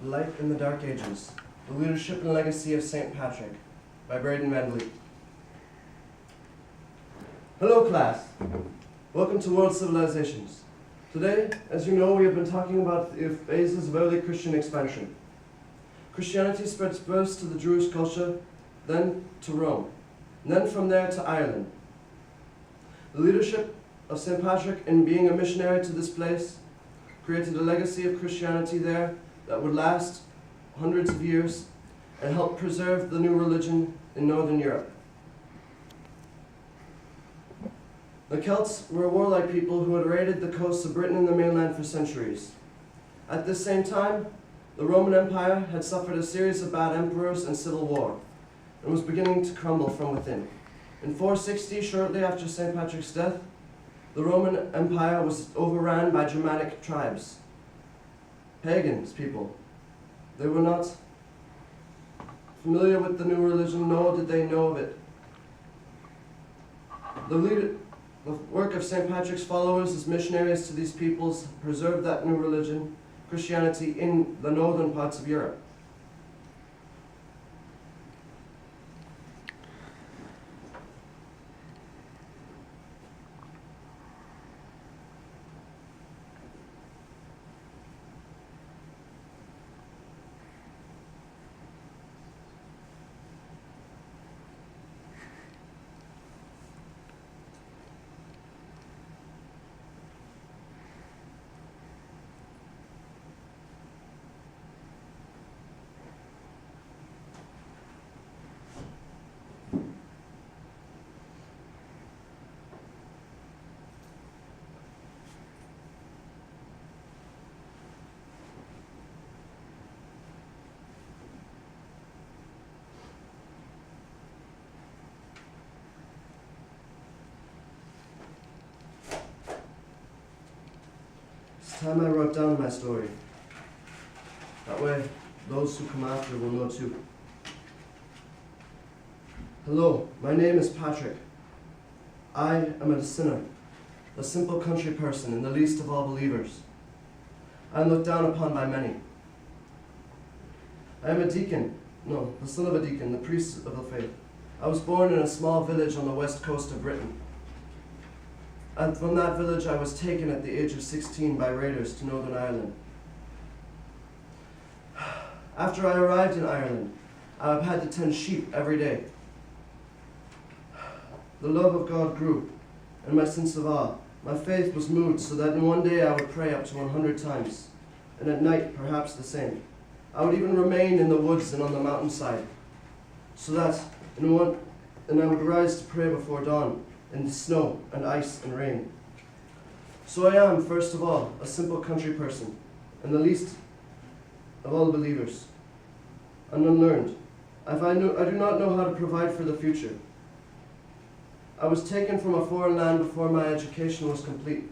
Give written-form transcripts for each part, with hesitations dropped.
Light in the Dark Ages, The Leadership and Legacy of St. Patrick, by Braden VanVleet. Hello class, welcome to World Civilizations. Today, as you know, we have been talking about the phases of early Christian expansion. Christianity spread first to the Jewish culture, then to Rome, and then from there to Ireland. The leadership of St. Patrick in being a missionary to this place created a legacy of Christianity there that would last hundreds of years and help preserve the new religion in Northern Europe. The Celts were a warlike people who had raided the coasts of Britain and the mainland for centuries. At this same time, the Roman Empire had suffered a series of bad emperors and civil war, and was beginning to crumble from within. In 460, shortly after St. Patrick's death, the Roman Empire was overrun by Germanic tribes, pagans people. They were not familiar with the new religion, nor did they know of it. The work of St. Patrick's followers as missionaries to these peoples preserved that new religion, Christianity, in the northern parts of Europe. It's time I wrote down my story. That way, those who come after will know too. Hello, my name is Patrick. I am a sinner, a simple country person, and the least of all believers. I am looked down upon by many. I am a deacon, no, the son of a deacon, the priest of the faith. I was born in a small village on the west coast of Britain. And from that village I was taken at the age of 16 by raiders to Northern Ireland. After I arrived in Ireland, I had to tend sheep every day. The love of God grew, and my sense of awe. My faith was moved so that in one day I would pray up to 100 times, and at night perhaps the same. I would even remain in the woods and on the mountainside, so that and I would rise to pray before dawn, in snow and ice and rain. So I am, first of all, a simple country person, and the least of all believers, and unlearned. I do not know how to provide for the future. I was taken from a foreign land before my education was complete,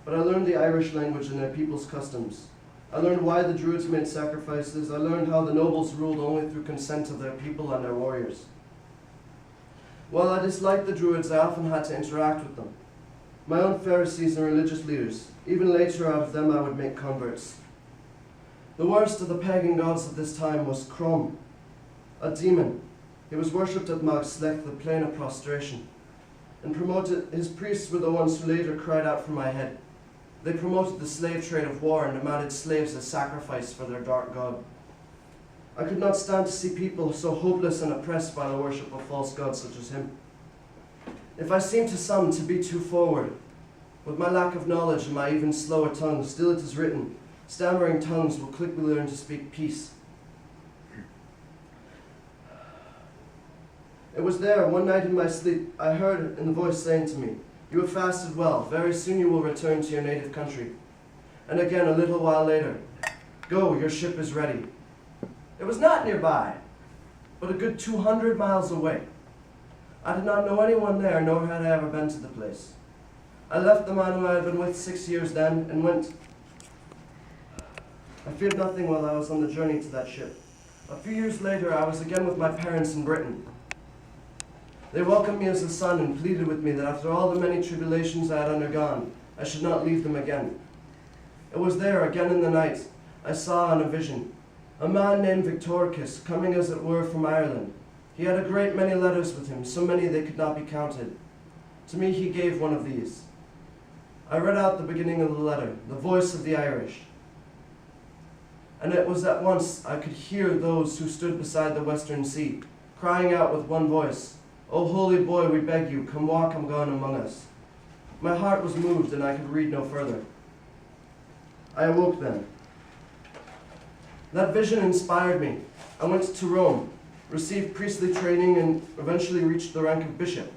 but I learned the Irish language and their people's customs. I learned why the Druids made sacrifices. I learned how the nobles ruled only through consent of their people and their warriors. While I disliked the Druids, I often had to interact with them. My own Pharisees and religious leaders. Even later out of them I would make converts. The worst of the pagan gods of this time was Crom, a demon. He was worshipped at Slech, the plain of prostration, and his priests were the ones who later cried out for my head. They promoted the slave trade of war and demanded slaves as sacrifice for their dark god. I could not stand to see people so hopeless and oppressed by the worship of false gods such as him. If I seem to some to be too forward, with my lack of knowledge and my even slower tongue, still it is written, stammering tongues will quickly learn to speak peace. It was there, one night in my sleep, I heard in the voice saying to me, "You have fasted well, very soon you will return to your native country." And again a little while later, "Go, your ship is ready." It was not nearby, but a good 200 miles away. I did not know anyone there, nor had I ever been to the place. I left the man who I had been with 6 years then, and went. I feared nothing while I was on the journey to that ship. A few years later, I was again with my parents in Britain. They welcomed me as a son and pleaded with me that after all the many tribulations I had undergone, I should not leave them again. It was there, again in the night, I saw in a vision a man named Victoricus, coming as it were from Ireland. He had a great many letters with him, so many they could not be counted. To me he gave one of these. I read out the beginning of the letter, the voice of the Irish. And it was at once I could hear those who stood beside the western sea, crying out with one voice, O holy boy, we beg you, come walk among us. My heart was moved, and I could read no further. I awoke then. That vision inspired me. I went to Rome, received priestly training, and eventually reached the rank of bishop.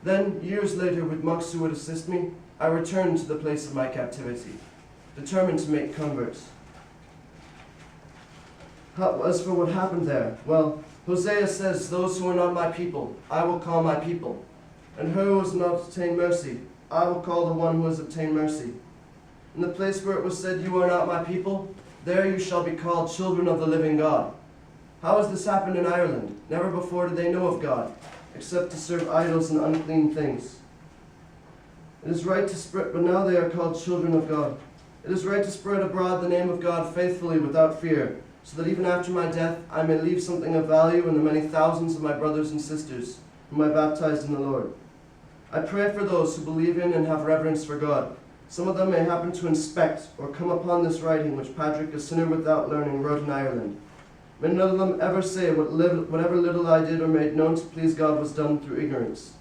Then, years later, with monks who would assist me, I returned to the place of my captivity, determined to make converts. As for what happened there, well, Hosea says, those who are not my people, I will call my people. And who has not obtained mercy, I will call the one who has obtained mercy. In the place where it was said, you are not my people, there you shall be called children of the living God. How has this happened in Ireland? Never before did they know of God, except to serve idols and unclean things. It is right to spread, but now they are called children of God. It is right to spread abroad the name of God faithfully without fear, so that even after my death I may leave something of value in the many thousands of my brothers and sisters whom I baptized in the Lord. I pray for those who believe in and have reverence for God. Some of them may happen to inspect or come upon this writing which Patrick, a sinner without learning, wrote in Ireland. May none of them ever say whatever little I did or made known to please God was done through ignorance.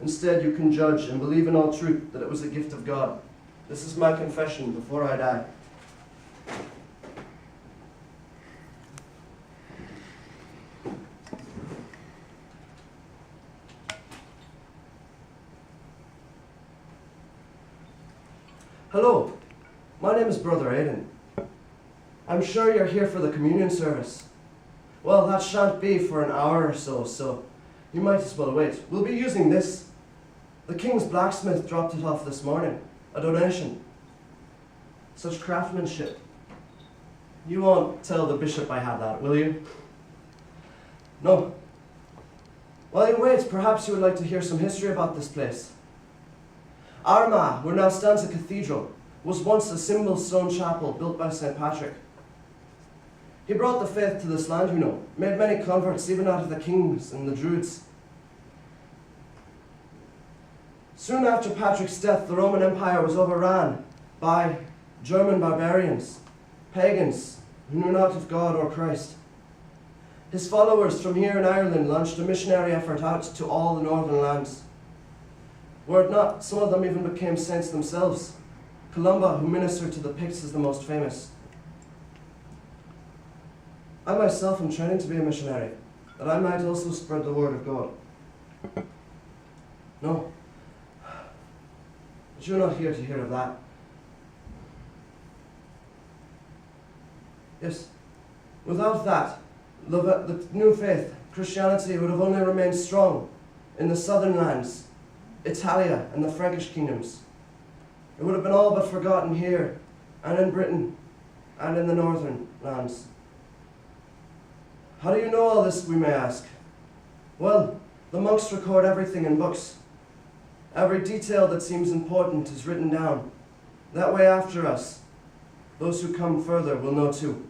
Instead, you can judge and believe in all truth that it was a gift of God. This is my confession before I die. Hello, my name is Brother Braden. I'm sure you're here for the communion service. Well, that shan't be for an hour or so you might as well wait. We'll be using this. The King's blacksmith dropped it off this morning, a donation. Such craftsmanship. You won't tell the bishop I had that, will you? No. While you wait, perhaps you would like to hear some history about this place. Armagh, where now stands a cathedral, was once a simple stone chapel built by St. Patrick. He brought the faith to this land, you know, made many converts, even out of the kings and the druids. Soon after Patrick's death, the Roman Empire was overrun by German barbarians, pagans who knew not of God or Christ. His followers from here in Ireland launched a missionary effort out to all the northern lands. Were it not, some of them even became saints themselves. Columba, who ministered to the Picts, is the most famous. I myself am training to be a missionary, that I might also spread the word of God. No. But you're not here to hear of that. Yes, without that, the new faith, Christianity, would have only remained strong in the southern lands, Italia and the Frankish kingdoms. It would have been all but forgotten here, and in Britain, and in the northern lands. How do you know all this, we may ask? Well, the monks record everything in books. Every detail that seems important is written down. That way after us, those who come further will know too.